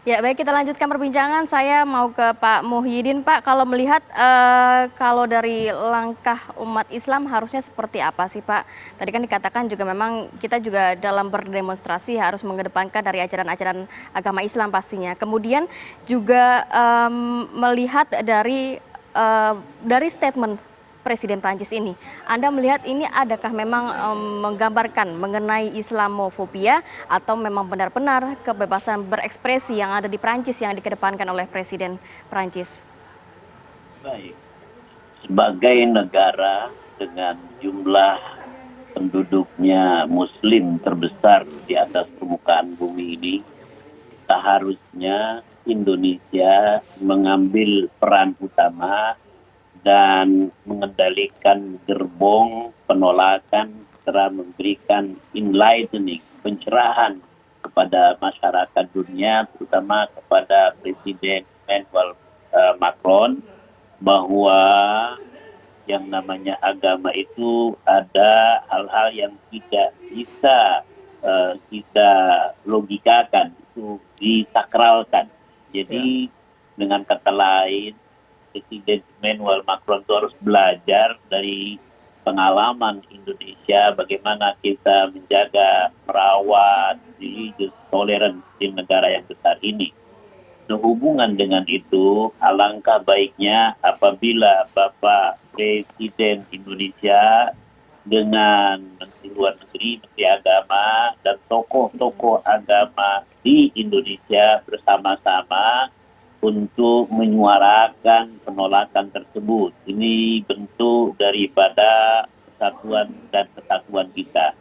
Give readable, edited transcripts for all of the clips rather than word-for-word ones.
Ya, baik, kita lanjutkan perbincangan. Saya mau ke Pak Muhyiddin. Pak, kalau melihat kalau dari langkah umat Islam harusnya seperti apa sih, Pak? Tadi kan dikatakan juga memang kita juga dalam berdemonstrasi harus mengedepankan dari ajaran-ajaran agama Islam pastinya. Kemudian juga melihat dari statement Presiden Prancis ini. Anda melihat ini adakah memang menggambarkan mengenai Islamofobia atau memang benar-benar kebebasan berekspresi yang ada di Prancis yang dikedepankan oleh Presiden Prancis? Baik, sebagai negara dengan jumlah penduduknya Muslim terbesar di atas permukaan bumi ini, seharusnya Indonesia mengambil peran utama dan mengendalikan gerbong penolakan serta memberikan enlightening, pencerahan kepada masyarakat dunia, terutama kepada Presiden Emmanuel Macron, bahwa yang namanya agama itu ada hal-hal yang tidak bisa kita logikakan, itu disakralkan. Ya. Jadi dengan kata lain, Presiden Emmanuel Macron itu harus belajar dari pengalaman Indonesia, bagaimana kita menjaga, merawat religious tolerance di negara yang besar ini. Sehubungan dengan itu, alangkah baiknya apabila Bapak Presiden Indonesia dengan Menteri Luar Negeri, Menteri Agama, dan tokoh-tokoh agama di Indonesia bersama-sama untuk menyuarakan penolakan tersebut. Ini bentuk daripada persatuan dan kesatuan kita.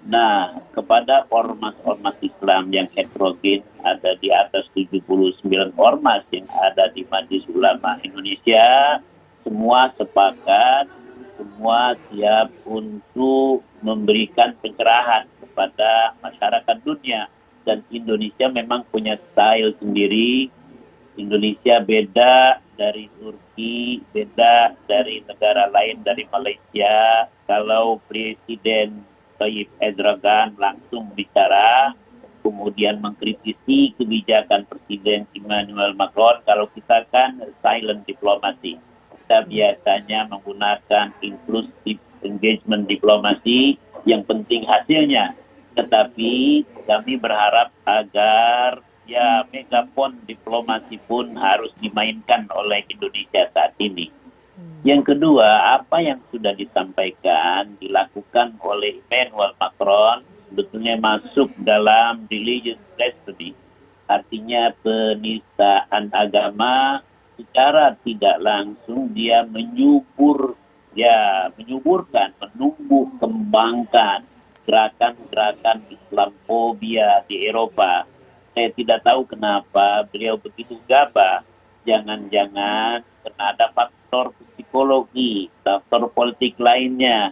Nah, kepada ormas-ormas Islam yang heterogen, ada di atas 79 ormas yang ada di Majelis Ulama Indonesia, semua sepakat, semua siap untuk memberikan pencerahan kepada masyarakat dunia. Dan Indonesia memang punya style sendiri. Indonesia beda dari Turki, beda dari negara lain, dari Malaysia. Kalau Presiden Tayyip Erdogan langsung bicara, kemudian mengkritisi kebijakan Presiden Emmanuel Macron, kalau kita kan silent diplomasi. Kita biasanya menggunakan inclusive engagement diplomasi, yang penting hasilnya. Tetapi kami berharap agar ya megafon diplomasi pun harus dimainkan oleh Indonesia saat ini. Yang kedua, apa yang sudah disampaikan, dilakukan oleh Emmanuel Macron, sebetulnya masuk dalam religious blasphemy. Artinya penistaan agama, secara tidak langsung dia menyuburkan, menumbuh kembangkan gerakan-gerakan Islamfobia di Eropa. Saya tidak tahu kenapa beliau begitu gabah. Jangan-jangan karena ada faktor psikologi, faktor politik lainnya.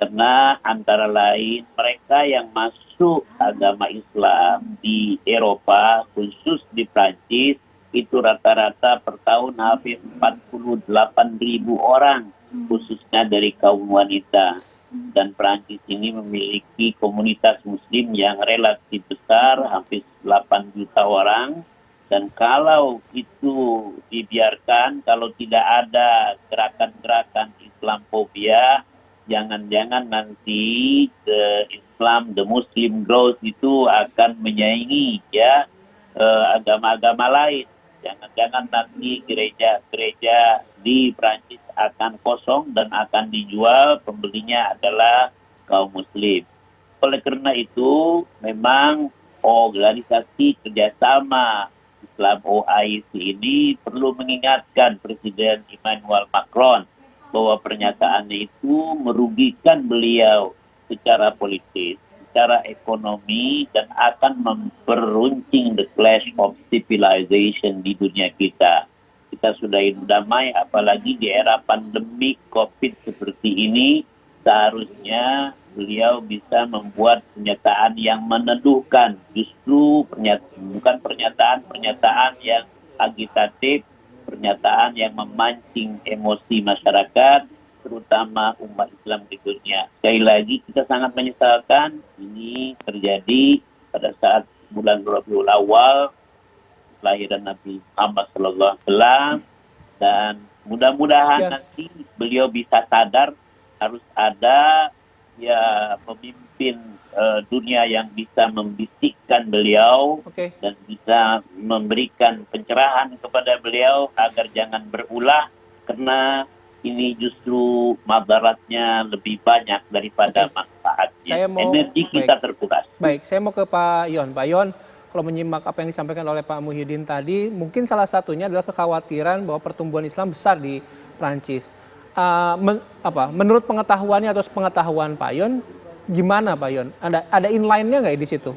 Karena antara lain mereka yang masuk agama Islam di Eropa, khusus di Prancis, itu rata-rata per tahun hampir 48.000 orang, khususnya dari kaum wanita. Dan Prancis ini memiliki komunitas muslim yang relatif besar, hampir 8 juta orang. Dan kalau itu dibiarkan, kalau tidak ada gerakan-gerakan Islamfobia, jangan-jangan nanti the Islam, the Muslim growth itu akan menyaingi agama-agama lain. Jangan-jangan nanti gereja-gereja di Prancis akan kosong dan akan dijual, pembelinya adalah kaum Muslim. Oleh karena itu, memang organisasi kerjasama Islam OIC ini perlu mengingatkan Presiden Emmanuel Macron bahwa pernyataannya itu merugikan beliau secara politis, secara ekonomi, dan akan memperuncing the clash of civilization di dunia kita. Kita sudah hidup damai, apalagi di era pandemi COVID seperti ini, seharusnya beliau bisa membuat pernyataan yang meneduhkan, justru bukan pernyataan-pernyataan yang agitatif, pernyataan yang memancing emosi masyarakat, terutama umat Islam di dunia. Sekali lagi kita sangat menyesalkan ini terjadi pada saat bulan Rabiul Awal, kelahiran Nabi Muhammad SAW, dan mudah-mudahan Ya. nanti beliau bisa sadar harus ada ya pemimpin dunia yang bisa membisikkan beliau Oke. dan bisa memberikan pencerahan kepada beliau agar jangan berulah, karena ini justru madaratnya lebih banyak daripada Oke. manfaatnya. Saya mau- Energi kita terkuras. Baik, saya mau ke Pak Yon. Pak Yon, kalau menyimak apa yang disampaikan oleh Pak Muhyiddin tadi, mungkin salah satunya adalah kekhawatiran bahwa pertumbuhan Islam besar di Prancis. Menurut pengetahuannya atau pengetahuan Pak Yon, gimana Pak Yon? Ada inline-nya nggak di situ?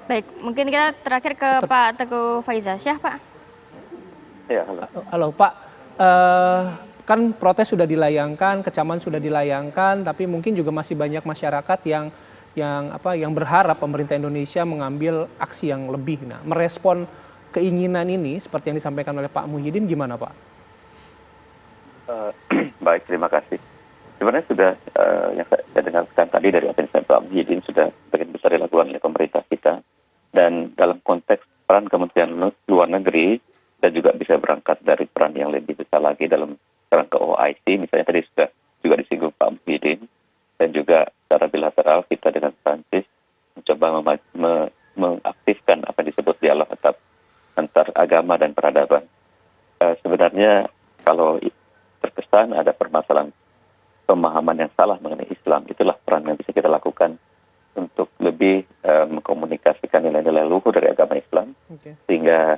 Baik, mungkin kita terakhir ke Pak Teguh Faizasyah, Pak. Ya, halo. Halo Pak, kan protes sudah dilayangkan, kecaman sudah dilayangkan, tapi mungkin juga masih banyak masyarakat yang berharap pemerintah Indonesia mengambil aksi yang lebih. Nah, merespon keinginan ini seperti yang disampaikan oleh Pak Muhyiddin gimana Pak? Baik, terima kasih. Sebenarnya sudah yang saya dengarkan tadi dari apa yang disampaikan Pak Muhyiddin sudah sebagian besar dilakukan oleh pemerintah kita, dan dalam konteks peran Kementerian Luar Negeri dan juga bisa berangkat dari peran yang lebih besar lagi dalam kerangka OIC, misalnya tadi sudah juga disinggung Pak Muhyiddin, dan juga secara bilateral kita dengan Prancis mencoba mengaktifkan apa yang disebut dialog antar agama dan peradaban. Sebenarnya kalau terkesan ada permasalahan pemahaman yang salah mengenai Islam, itulah peran yang bisa kita lakukan untuk lebih mengkomunikasikan nilai-nilai luhur dari agama Islam, sehingga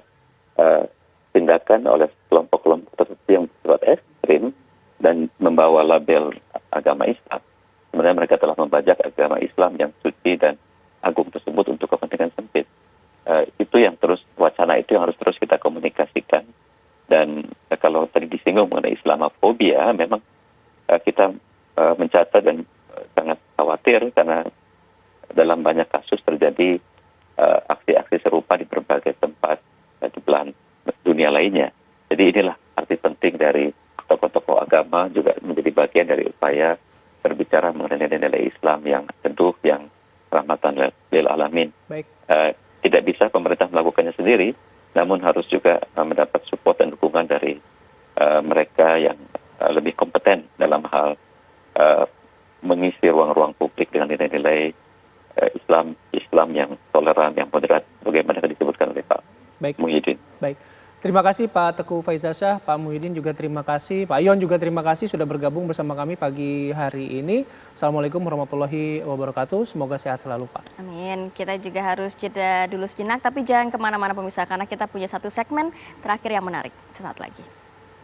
tindakan oleh kelompok-kelompok tertentu yang bersifat ekstrim dan membawa label agama Islam, sebenarnya mereka telah membajak agama Islam yang suci dan agung tersebut untuk kepentingan sempit. Itu yang terus, wacana itu yang harus terus kita komunikasikan. Dan kalau tadi disinggung mengenai Islamofobia, memang kita mencatat dan sangat khawatir karena dalam banyak kasus terjadi aksi-aksi serupa di berbagai tempat di belahan dunia lainnya. Jadi inilah arti penting dari tokoh-tokoh agama juga menjadi bagian dari upaya berbicara mengenai nilai Islam yang teduh, yang rahmatan lil alamin. Baik. Tidak bisa pemerintah melakukannya sendiri, namun harus juga mendapat support dan dukungan dari mereka yang lebih kompeten dalam hal mengisi ruang-ruang publik dengan nilai-nilai Islam yang toleran, yang moderat, bagaimana yang disebutkan oleh Pak Muhyiddin. Baik. Terima kasih Pak Teguh Faizasyah, Pak Muhyiddin juga terima kasih, Pak Yon juga terima kasih sudah bergabung bersama kami pagi hari ini. Assalamualaikum warahmatullahi wabarakatuh, semoga sehat selalu Pak. Amin. Kita juga harus jeda dulu sejenak, tapi jangan kemana-mana pemirsa, karena kita punya satu segmen terakhir yang menarik sesaat lagi.